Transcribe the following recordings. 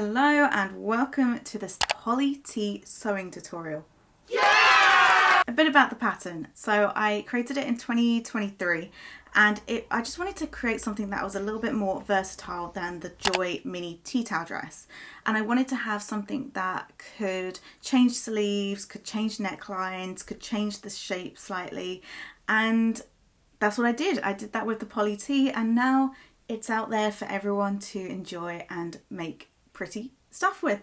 Hello and welcome to this poly tee sewing tutorial. Yeah! A bit about the pattern. So I created it in 2023 and I just wanted to create something that was a little bit more versatile than the Joy mini tea towel dress. And I wanted to have something that could change sleeves, could change necklines, could change the shape slightly. And that's what I did. I did that with the poly tee and now it's out there for everyone to enjoy and make pretty stuff with.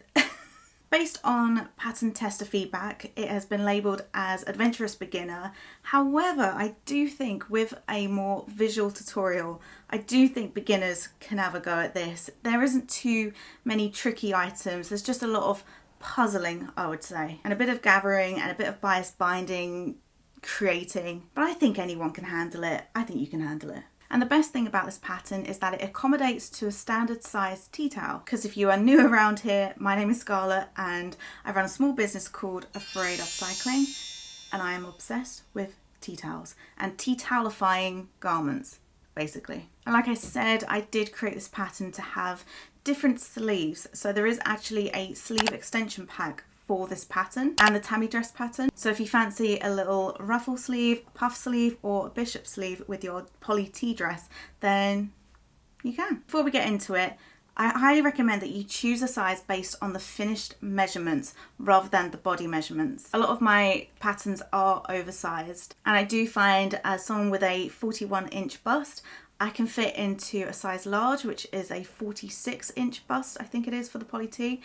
Based on pattern tester feedback, it has been labelled as adventurous beginner. However, I do think with a more visual tutorial, I do think beginners can have a go at this. There isn't too many tricky items. There's just a lot of puzzling, I would say, and a bit of gathering and a bit of bias binding, creating. But I think anyone can handle it. I think you can handle it. And the best thing about this pattern is that it accommodates to a standard size tea towel. Because if you are new around here, my name is Scarlett and I run a small business called AFRAYED Upcycling, and I am obsessed with tea towels and tea towelifying garments, basically. And like I said, I did create this pattern to have different sleeves. So there is actually a sleeve extension pack for this pattern and the tammy dress pattern. So if you fancy a little ruffle sleeve, puff sleeve or bishop sleeve with your poly tee dress, then you can. Before we get into it, I highly recommend that you choose a size based on the finished measurements rather than the body measurements. A lot of my patterns are oversized and I do find as someone with a 41-inch bust, I can fit into a size large, which is a 46-inch bust, I think it is for the poly tee.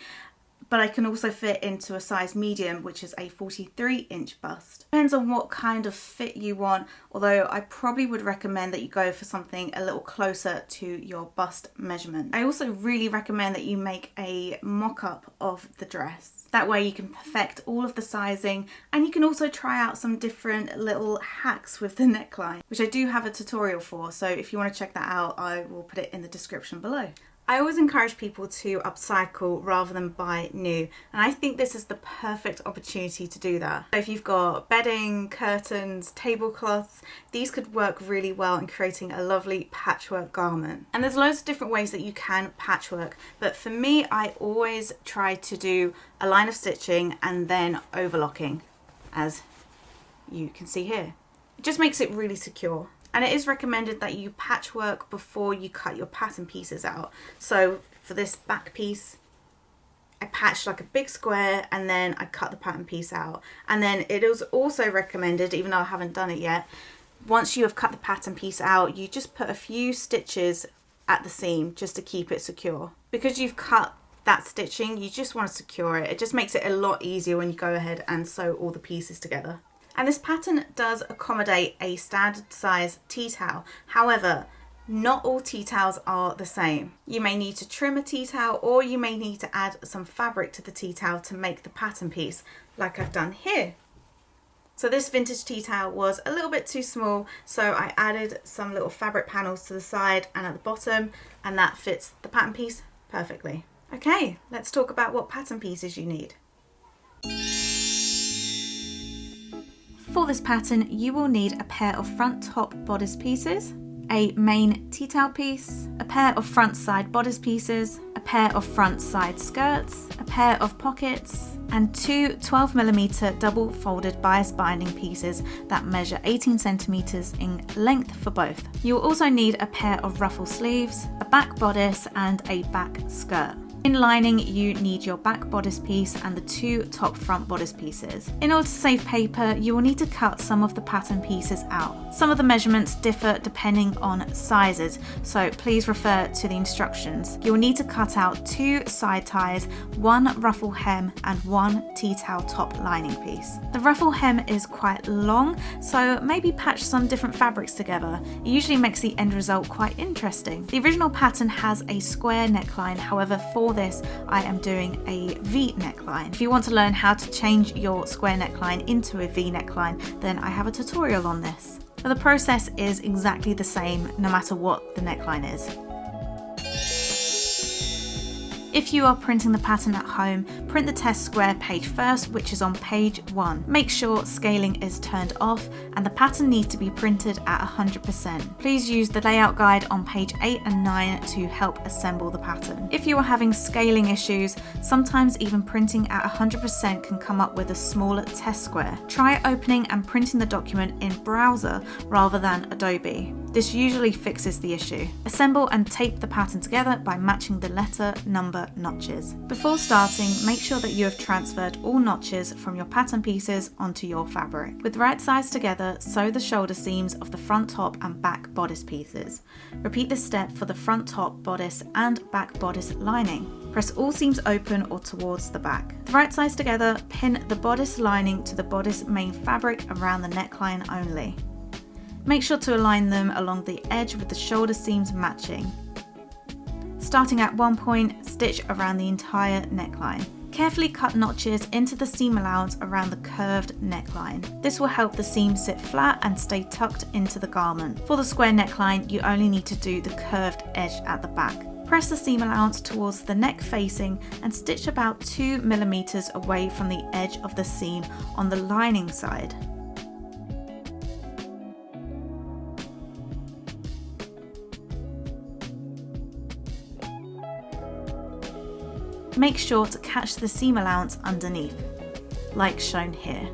But I can also fit into a size medium, which is a 43-inch bust. Depends on what kind of fit you want, although I probably would recommend that you go for something a little closer to your bust measurement. I also really recommend that you make a mock-up of the dress. That way you can perfect all of the sizing and you can also try out some different little hacks with the neckline, which I do have a tutorial for, so if you want to check that out, I will put it in the description below. I always encourage people to upcycle rather than buy new, and I think this is the perfect opportunity to do that. So if you've got bedding, curtains, tablecloths, these could work really well in creating a lovely patchwork garment. And there's loads of different ways that you can patchwork, but for me, I always try to do a line of stitching and then overlocking, as you can see here. It just makes it really secure. And it is recommended that you patchwork before you cut your pattern pieces out. So for this back piece, I patched like a big square and then I cut the pattern piece out. And then it is also recommended, even though I haven't done it yet, once you have cut the pattern piece out, you just put a few stitches at the seam just to keep it secure. Because you've cut that stitching, you just want to secure it. It just makes it a lot easier when you go ahead and sew all the pieces together. And this pattern does accommodate a standard size tea towel. However, not all tea towels are the same. You may need to trim a tea towel or you may need to add some fabric to the tea towel to make the pattern piece, like I've done here. So this vintage tea towel was a little bit too small, so I added some little fabric panels to the side and at the bottom, and that fits the pattern piece perfectly. Okay, let's talk about what pattern pieces you need. For this pattern, you will need a pair of front top bodice pieces, a main tea towel piece, a pair of front side bodice pieces, a pair of front side skirts, a pair of pockets, and two 12mm double folded bias binding pieces that measure 18 centimeters in length for both. You will also need a pair of ruffle sleeves, a back bodice, and a back skirt. In lining, you need your back bodice piece and the two top front bodice pieces. In order to save paper, you will need to cut some of the pattern pieces out. Some of the measurements differ depending on sizes, so please refer to the instructions. You will need to cut out two side ties, one ruffle hem and one tea towel top lining piece. The ruffle hem is quite long, so maybe patch some different fabrics together. It usually makes the end result quite interesting. The original pattern has a square neckline, however for this I am doing a V neckline. If you want to learn how to change your square neckline into a V neckline, then I have a tutorial on this. But the process is exactly the same no matter what the neckline is. If you are printing the pattern at home, print the test square page first, which is on page 1. Make sure scaling is turned off and the pattern needs to be printed at 100%. Please use the layout guide on page 8 and 9 to help assemble the pattern. If you are having scaling issues, sometimes even printing at 100% can come up with a smaller test square. Try opening and printing the document in browser rather than Adobe. This usually fixes the issue. Assemble and tape the pattern together by matching the letter number notches. Before starting, make sure that you have transferred all notches from your pattern pieces onto your fabric. With the right sides together, sew the shoulder seams of the front top and back bodice pieces. Repeat this step for the front top bodice and back bodice lining. Press all seams open or towards the back. The right sides together, pin the bodice lining to the bodice main fabric around the neckline only. Make sure to align them along the edge with the shoulder seams matching. Starting at one point, stitch around the entire neckline. Carefully cut notches into the seam allowance around the curved neckline. This will help the seam sit flat and stay tucked into the garment. For the square neckline, you only need to do the curved edge at the back. Press the seam allowance towards the neck facing and stitch about 2 mm away from the edge of the seam on the lining side. Make sure to catch the seam allowance underneath, like shown here.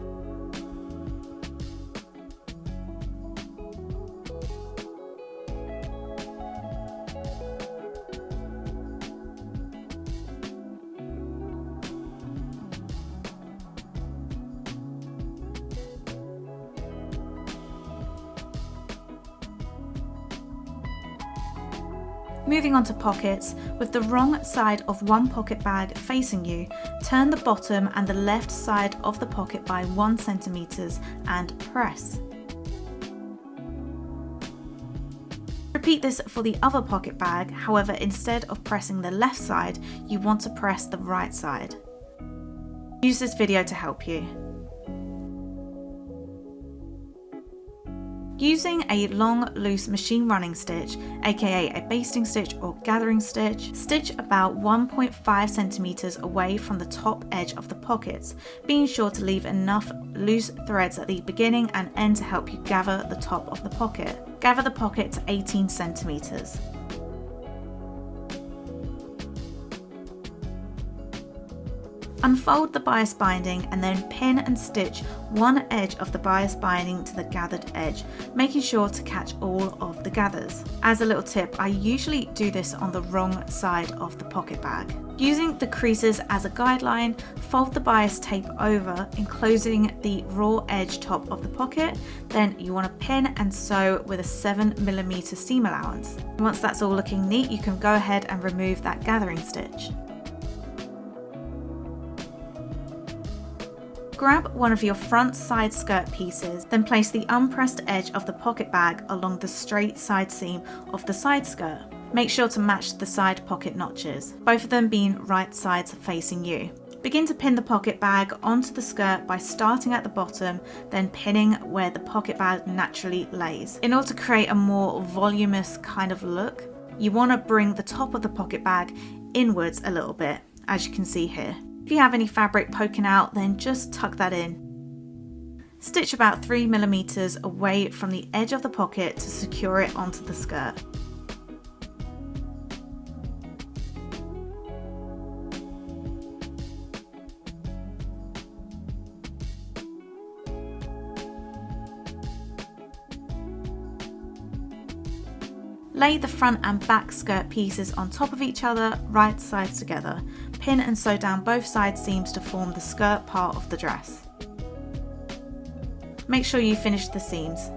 Moving on to pockets, with the wrong side of one pocket bag facing you, turn the bottom and the left side of the pocket by 1 cm and press. Repeat this for the other pocket bag, however, instead of pressing the left side, you want to press the right side. Use this video to help you. Using a long loose machine running stitch, aka a basting stitch or gathering stitch, stitch about 1.5 cm away from the top edge of the pockets, being sure to leave enough loose threads at the beginning and end to help you gather the top of the pocket. Gather the pocket to 18 cm. Unfold the bias binding and then pin and stitch one edge of the bias binding to the gathered edge, making sure to catch all of the gathers. As a little tip, I usually do this on the wrong side of the pocket bag. Using the creases as a guideline, fold the bias tape over, enclosing the raw edge top of the pocket. Then you want to pin and sew with a 7 mm seam allowance. Once that's all looking neat, you can go ahead and remove that gathering stitch. Grab one of your front side skirt pieces, then place the unpressed edge of the pocket bag along the straight side seam of the side skirt. Make sure to match the side pocket notches, both of them being right sides facing you. Begin to pin the pocket bag onto the skirt by starting at the bottom, then pinning where the pocket bag naturally lays. In order to create a more voluminous kind of look, you want to bring the top of the pocket bag inwards a little bit, as you can see here. If you have any fabric poking out, then just tuck that in. Stitch about 3 mm away from the edge of the pocket to secure it onto the skirt. Lay the front and back skirt pieces on top of each other, right sides together. Pin and sew down both side seams to form the skirt part of the dress. Make sure you finish the seams.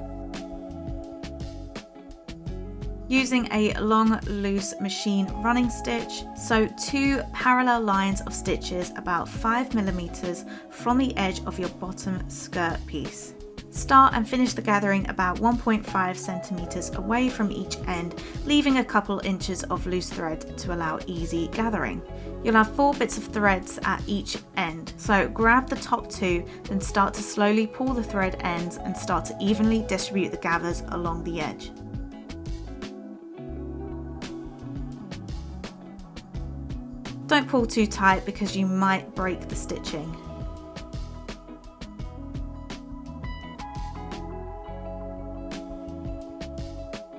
Using a long loose machine running stitch, sew 2 parallel lines of stitches about 5 mm from the edge of your bottom skirt piece. Start and finish the gathering about 1.5 cm away from each end, leaving a couple inches of loose thread to allow easy gathering. You'll have 4 bits of threads at each end, so grab the top 2, then start to slowly pull the thread ends and start to evenly distribute the gathers along the edge. Don't pull too tight because you might break the stitching.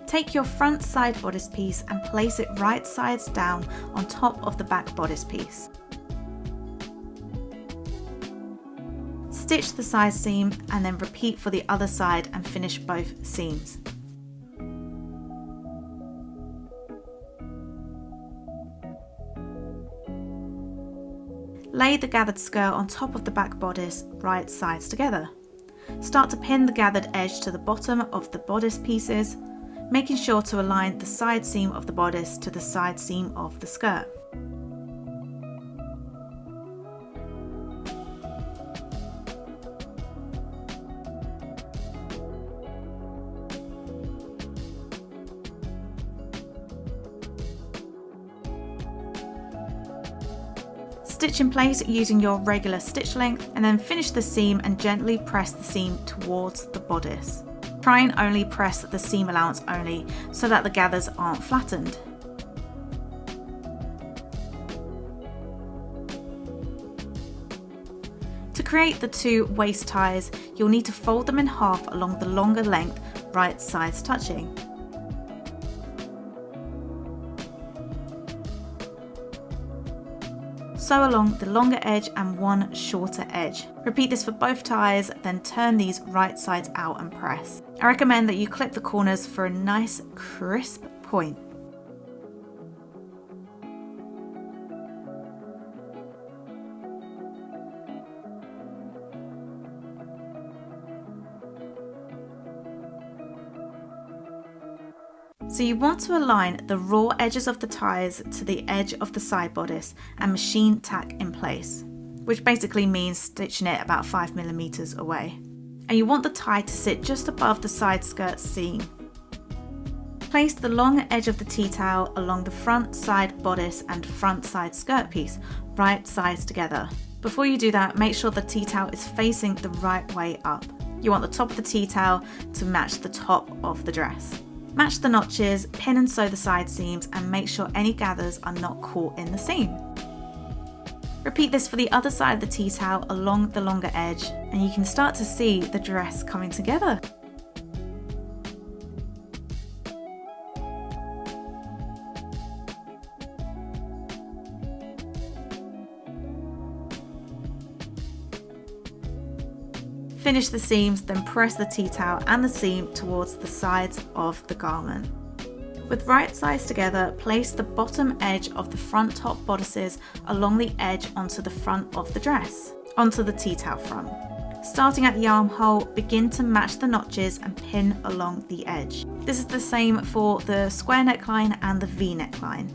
Take your front side bodice piece and place it right sides down on top of the back bodice piece. Stitch the side seam and then repeat for the other side and finish both seams. Lay the gathered skirt on top of the back bodice, right sides together. Start to pin the gathered edge to the bottom of the bodice pieces, making sure to align the side seam of the bodice to the side seam of the skirt. Stitch in place using your regular stitch length and then finish the seam and gently press the seam towards the bodice. Try and only press the seam allowance only so that the gathers aren't flattened. To create the two waist ties, you'll need to fold them in half along the longer length, right sides touching. Sew along the longer edge and one shorter edge. Repeat this for both ties, then turn these right sides out and press. I recommend that you clip the corners for a nice crisp point. So you want to align the raw edges of the ties to the edge of the side bodice and machine tack in place, which basically means stitching it about 5mm away. And you want the tie to sit just above the side skirt seam. Place the long edge of the tea towel along the front side bodice and front side skirt piece, right sides together. Before you do that, make sure the tea towel is facing the right way up. You want the top of the tea towel to match the top of the dress. Match the notches, pin and sew the side seams and make sure any gathers are not caught in the seam. Repeat this for the other side of the tea towel along the longer edge and you can start to see the dress coming together. Finish the seams, then press the tea towel and the seam towards the sides of the garment. With right sides together, place the bottom edge of the front top bodices along the edge onto the front of the dress, onto the tea towel front. Starting at the armhole, begin to match the notches and pin along the edge. This is the same for the square neckline and the V neckline.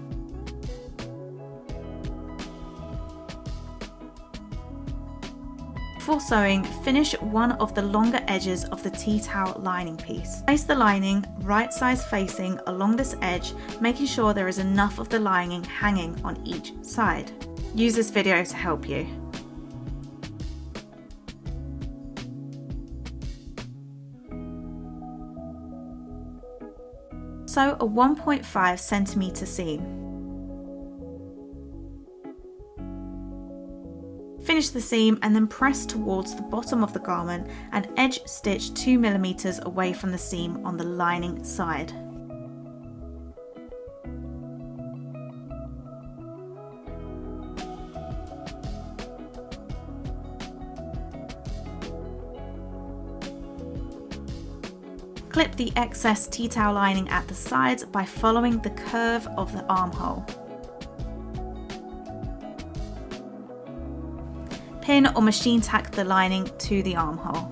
Before sewing, finish one of the longer edges of the tea towel lining piece. Place the lining right sides facing along this edge, making sure there is enough of the lining hanging on each side. Use this video to help you. Sew a 1.5cm seam. Finish the seam and then press towards the bottom of the garment and edge stitch 2mm away from the seam on the lining side. Clip the excess tea towel lining at the sides by following the curve of the armhole. Pin or machine tack the lining to the armhole.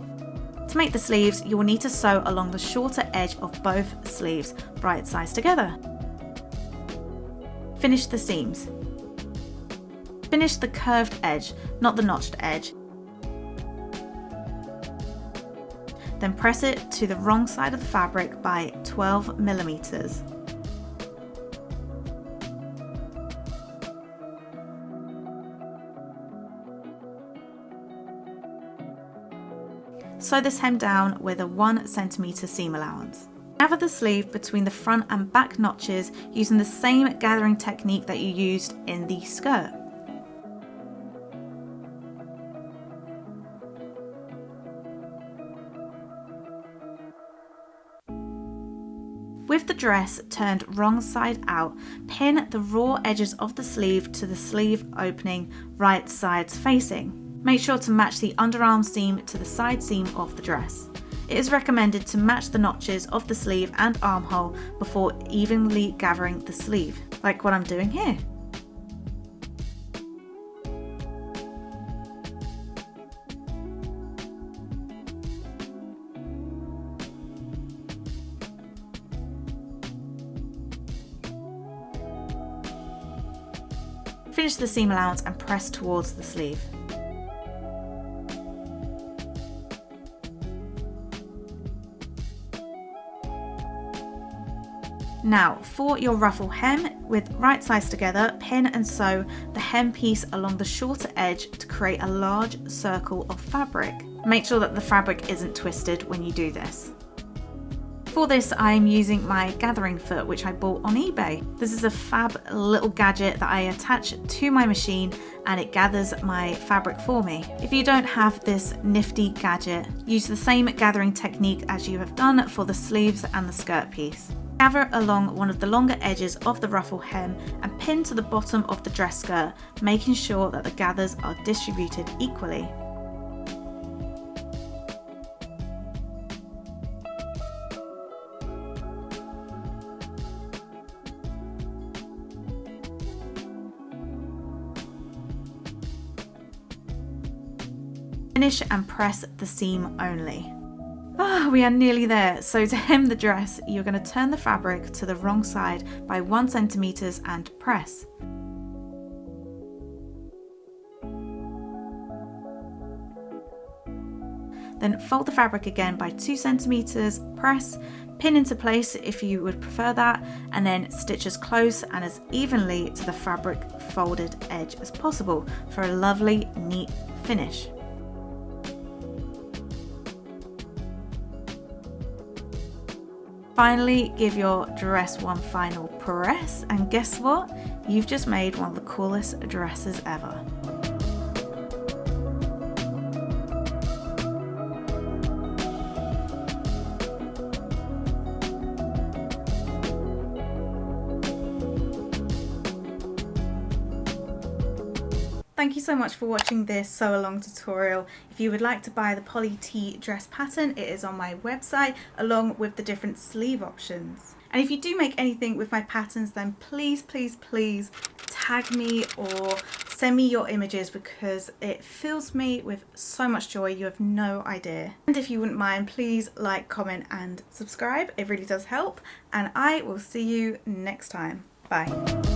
To make the sleeves, you will need to sew along the shorter edge of both sleeves, right sides together. Finish the seams. Finish the curved edge, not the notched edge. Then press it to the wrong side of the fabric by 12mm. Sew this hem down with a 1cm seam allowance. Gather the sleeve between the front and back notches using the same gathering technique that you used in the skirt. With the dress turned wrong side out, pin the raw edges of the sleeve to the sleeve opening, right sides facing. Make sure to match the underarm seam to the side seam of the dress. It is recommended to match the notches of the sleeve and armhole before evenly gathering the sleeve, like what I'm doing here. Finish the seam allowance and press towards the sleeve. Now for your ruffle hem, with right sides together, pin and sew the hem piece along the shorter edge to create a large circle of fabric. Make sure that the fabric isn't twisted when you do this. For this, I am using my gathering foot, which I bought on eBay. This is a fab little gadget that I attach to my machine and it gathers my fabric for me. If you don't have this nifty gadget, use the same gathering technique as you have done for the sleeves and the skirt piece. Gather along one of the longer edges of the ruffle hem and pin to the bottom of the dress skirt, making sure that the gathers are distributed equally. Finish and press the seam only. We are nearly there. So to hem the dress, you're going to turn the fabric to the wrong side by 1 centimeter and press. Then fold the fabric again by 2 centimeters, press, pin into place if you would prefer that, and then stitch as close and as evenly to the fabric folded edge as possible for a lovely, neat finish. Finally, give your dress one final press, and guess what? You've just made one of the coolest dresses ever. Thank you so much for watching this sew along tutorial. If you would like to buy the poly tee dress pattern, it is on my website along with the different sleeve options. And if you do make anything with my patterns, then please tag me or send me your images because it fills me with so much joy, you have no idea. And if you wouldn't mind, please like, comment and subscribe. It really does help, and I will see you next time. Bye.